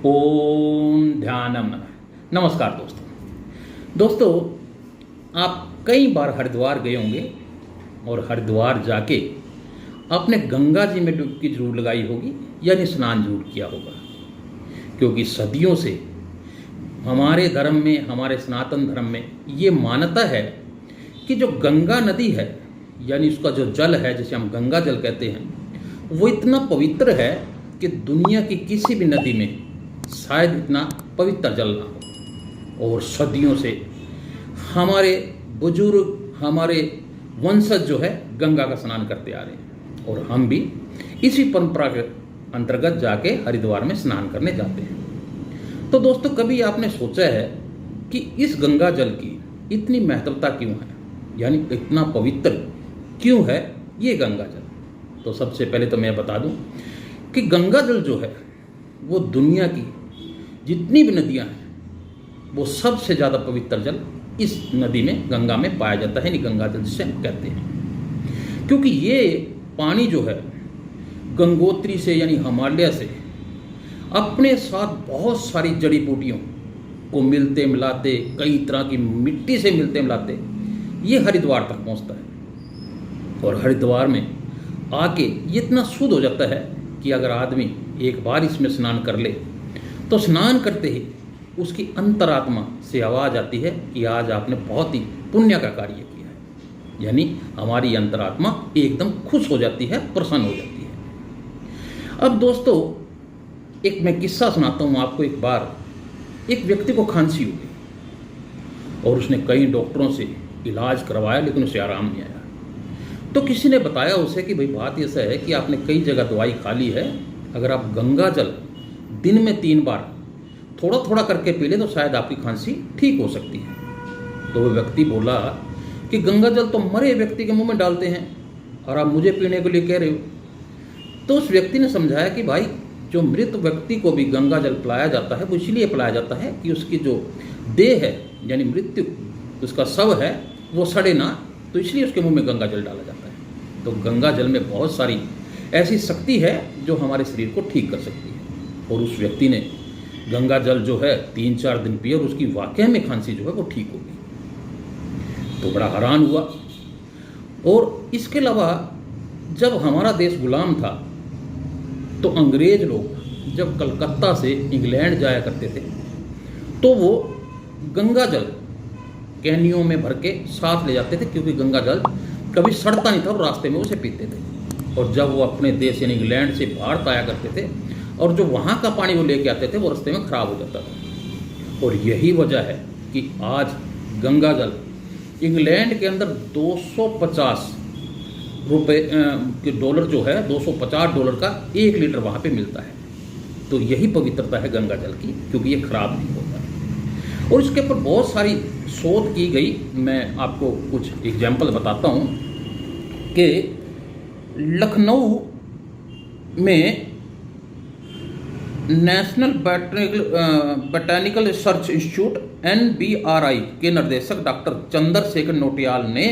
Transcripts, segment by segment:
ओम ध्यानम नमः। नमस्कार दोस्तों, आप कई बार हरिद्वार गए होंगे और हरिद्वार जाके आपने गंगा जी में डुबकी जरूर लगाई होगी, यानी स्नान जरूर किया होगा। क्योंकि सदियों से हमारे धर्म में, हमारे सनातन धर्म में ये मान्यता है कि जो गंगा नदी है, यानी उसका जो जल है जिसे हम गंगा जल कहते हैं, वो इतना पवित्र है कि दुनिया की किसी भी नदी में शायद इतना पवित्र जल ना हो। और सदियों से हमारे बुजुर्ग, हमारे वंशज जो है गंगा का स्नान करते आ रहे हैं और हम भी इसी परंपरा के अंतर्गत जाके हरिद्वार में स्नान करने जाते हैं। तो दोस्तों, कभी आपने सोचा है कि इस गंगा जल की इतनी महत्वता क्यों है, यानी इतना पवित्र क्यों है ये गंगा जल? तो सबसे पहले तो मैं बता दूं कि गंगा जल जो है वो दुनिया की जितनी भी नदियां हैं वो सबसे ज़्यादा पवित्र जल इस नदी में, गंगा में पाया जाता है, यानी गंगा जल जिसे हम कहते हैं। क्योंकि ये पानी जो है गंगोत्री से यानी हिमालय से अपने साथ बहुत सारी जड़ी बूटियों को मिलते मिलाते, कई तरह की मिट्टी से मिलते मिलाते ये हरिद्वार तक पहुंचता है। और हरिद्वार में आके ये इतना शुद्ध हो जाता है कि अगर आदमी एक बार इसमें स्नान कर ले तो स्नान करते ही उसकी अंतरात्मा से आवाज़ आती है कि आज आपने बहुत ही पुण्य का कार्य किया है। यानी हमारी अंतरात्मा एकदम खुश हो जाती है, प्रसन्न हो जाती है। अब दोस्तों, एक मैं किस्सा सुनाता हूँ आपको। एक बार एक व्यक्ति को खांसी हो गई और उसने कई डॉक्टरों से इलाज करवाया, लेकिन उसे आराम नहीं आया। तो किसी ने बताया उसे कि भाई बात ऐसा है कि आपने कई जगह दवाई खा ली है, अगर आप गंगा जल दिन में 3 बार थोड़ा थोड़ा करके पी ले तो शायद आपकी खांसी ठीक हो सकती है। तो वो व्यक्ति बोला कि गंगा जल तो मरे व्यक्ति के मुंह में डालते हैं और आप मुझे पीने के लिए कह रहे हो। तो उस व्यक्ति ने समझाया कि भाई, जो मृत व्यक्ति को भी गंगा जल पिलाया जाता है वो इसलिए पिलाया जाता है कि उसकी जो देह है, यानी मृत्यु, उसका शव है, वो सड़े ना, तो इसलिए उसके मुंह में गंगा जल डाला जाता है। तो गंगा जल में बहुत सारी ऐसी शक्ति है जो हमारे शरीर को ठीक कर सकती है। और उस व्यक्ति ने गंगा जल जो है 3-4 दिन पिए और उसकी वाकई में खांसी जो है वो ठीक हो गई। तो बड़ा हैरान हुआ। और इसके अलावा जब हमारा देश गुलाम था तो अंग्रेज लोग जब कलकत्ता से इंग्लैंड जाया करते थे तो वो गंगा जल कैनियों में भर के साथ ले जाते थे, क्योंकि गंगा जल कभी सड़ता नहीं था और रास्ते में उसे पीते थे। और जब वो अपने देश यानी इंग्लैंड से भारत आया करते थे और जो वहाँ का पानी वो लेके आते थे वो रास्ते में खराब हो जाता था। और यही वजह है कि आज गंगा जल इंग्लैंड के अंदर 250 रुपये के डॉलर जो है, $250 का 1 लीटर वहाँ पे मिलता है। तो यही पवित्रता है गंगा जल की, क्योंकि ये खराब नहीं होता। और इसके ऊपर बहुत सारी शोध की गई। मैं आपको कुछ एग्जाम्पल बताता हूँ कि लखनऊ में national botanical research institute NBRI के निर्देशक डॉक्टर चंद्रशेखर नोटियाल ने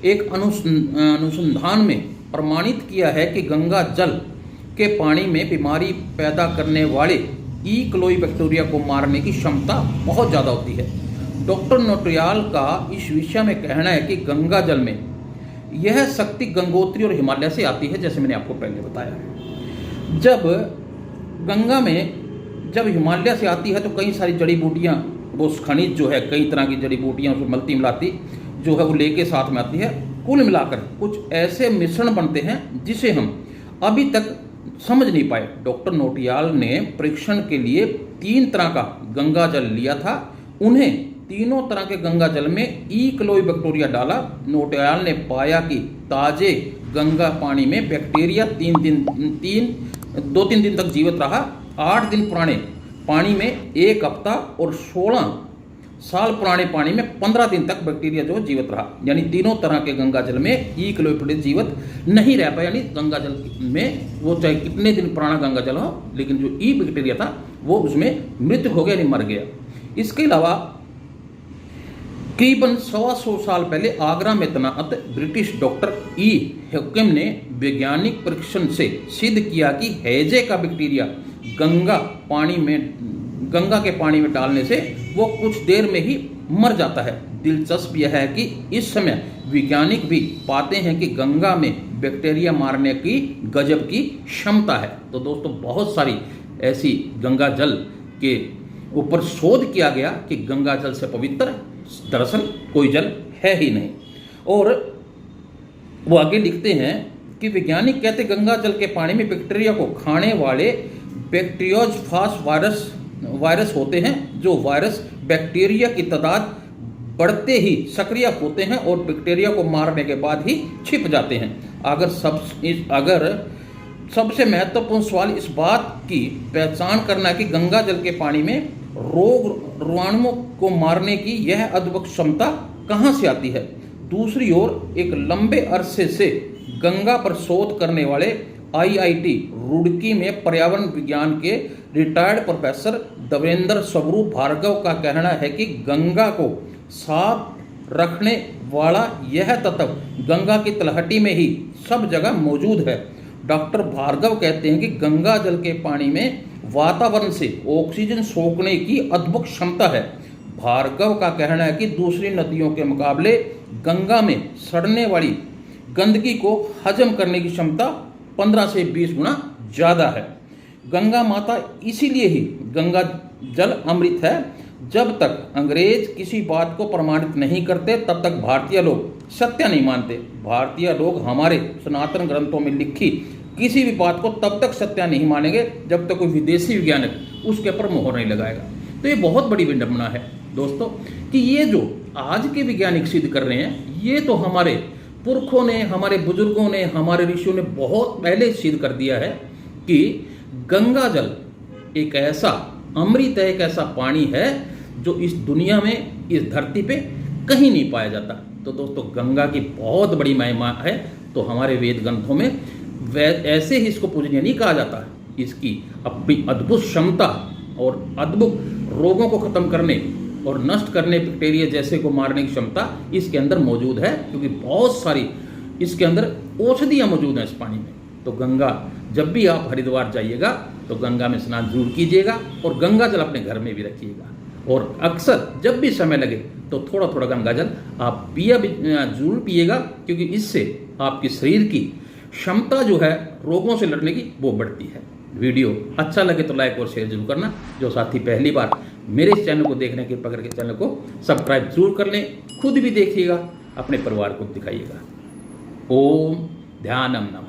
एक अनुसंधान में प्रमाणित किया है कि गंगा जल के पानी में बीमारी पैदा करने वाले ई कोलाई बैक्टीरिया को मारने की क्षमता बहुत ज़्यादा होती है। डॉक्टर नोटियाल का इस विषय में कहना है कि गंगा जल में यह शक्ति गंगोत्री और हिमालय से आती है, जैसे मैंने आपको पहले बताया। जब गंगा में जब हिमालय से आती है तो कई सारी जड़ी बूटियाँ, वो खनिज जो है, कई तरह की जड़ी बूटियाँ उसमें मल्टी मिलाती जो है वो लेके साथ में आती है। कुल मिलाकर कुछ ऐसे मिश्रण बनते हैं जिसे हम अभी तक समझ नहीं पाए। डॉक्टर नोटियाल ने परीक्षण के लिए 3 तरह का गंगा जल लिया था। उन्हें तीनों तरह के गंगा जल में ई कोलाई बैक्टीरिया डाला। नोटियाल ने पाया कि ताजे गंगा पानी में बैक्टीरिया 2-3 दिन तक जीवित रहा। 8 दिन पुराने पानी में 1 हफ्ता और 16 साल पुराने पानी में 15 दिन तक बैक्टीरिया जो जीवित रहा। यानी तीनों तरह के गंगा जल में ई कोलाई बैक्टीरिया जीवित नहीं रह पाया। यानी गंगा जल में वो चाहे कितने दिन पुराना गंगा जल हो, लेकिन जो ई बैक्टीरिया था वो उसमें मृत्यु हो गया, नहीं मर गया। इसके अलावा करीबन 125 साल पहले आगरा में तैनात ब्रिटिश डॉक्टर ई हुकिम ने वैज्ञानिक परीक्षण से सिद्ध किया कि हैजे का बैक्टीरिया गंगा पानी में गंगा के पानी में डालने से वो कुछ देर में ही मर जाता है। दिलचस्प यह है कि इस समय वैज्ञानिक भी पाते हैं कि गंगा में बैक्टीरिया मारने की गजब की क्षमता है। तो दोस्तों बहुत सारी ऐसी गंगा जल के ऊपर शोध किया गया कि गंगा जल से पवित्र दरअसल कोई जल है ही नहीं। और वो आगे लिखते हैं कि वैज्ञानिक कहते गंगा जल के पानी में बैक्टीरिया को खाने वाले बैक्टीरियोफाज वायरस होते हैं, जो वायरस बैक्टीरिया की तादाद बढ़ते ही सक्रिय होते हैं और बैक्टीरिया को मारने के बाद ही छिप जाते हैं। अगर सबसे महत्वपूर्ण सवाल इस बात की पहचान करना है कि गंगा जल के पानी में रोग रोगाणुओं को मारने की यह अद्भुत क्षमता कहाँ से आती है। दूसरी ओर एक लंबे अरसे से गंगा पर शोध करने वाले IIT रुड़की में पर्यावरण विज्ञान के रिटायर्ड प्रोफेसर देवेंद्र स्वरूप भार्गव का कहना है कि गंगा को साफ रखने वाला यह तत्व गंगा की तलहटी में ही सब जगह मौजूद है। डॉक्टर भार्गव कहते हैं कि गंगा जल के पानी में वातावरण से ऑक्सीजन सोखने की अद्भुत क्षमता है। भार्गव का कहना है कि दूसरी नदियों के मुकाबले गंगा में सड़ने वाली गंदगी को हजम करने की क्षमता 15 से 20 गुना ज़्यादा है। गंगा माता इसीलिए ही गंगा जल अमृत है। जब तक अंग्रेज किसी बात को प्रमाणित नहीं करते तब तक भारतीय लोग सत्य नहीं मानते। भारतीय लोग हमारे सनातन ग्रंथों में लिखी किसी भी बात को तब तक सत्य नहीं मानेंगे जब तक कोई विदेशी वैज्ञानिक उसके ऊपर मोहर नहीं लगाएगा। तो ये बहुत बड़ी विडंबना है दोस्तों कि ये जो आज के वैज्ञानिक सिद्ध कर रहे हैं, ये तो हमारे पुरखों ने, हमारे बुजुर्गों ने, हमारे ऋषियों ने बहुत पहले सिद्ध कर दिया है कि गंगा जल एक ऐसा अमृत है, एक ऐसा पानी है जो इस दुनिया में, इस धरती पे कहीं नहीं पाया जाता। तो दोस्तों गंगा की बहुत बड़ी महिमा है। तो हमारे वेद ग्रंथों में ऐसे ही इसको पूजनीय नहीं कहा जाता। इसकी अपनी अद्भुत क्षमता और अद्भुत रोगों को खत्म करने और नष्ट करने, बैक्टीरिया जैसे को मारने की क्षमता इसके अंदर मौजूद है, क्योंकि बहुत सारी इसके अंदर औषधियाँ मौजूद हैं इस पानी में। तो गंगा, जब भी आप हरिद्वार जाइएगा तो गंगा में स्नान जरूर कीजिएगा और गंगा जल अपने घर में भी रखिएगा। और अक्सर जब भी समय लगे तो थोड़ा थोड़ा गंगा जल आप जरूर पिएगा, क्योंकि इससे आपके शरीर की क्षमता जो है रोगों से लड़ने की वो बढ़ती है। वीडियो अच्छा लगे तो लाइक और शेयर जरूर करना। जो साथी पहली बार मेरे इस चैनल को देखने के पकड़ के चैनल को सब्सक्राइब जरूर कर लें। खुद भी देखिएगा, अपने परिवार को दिखाइएगा। ओम ध्यानम नमः।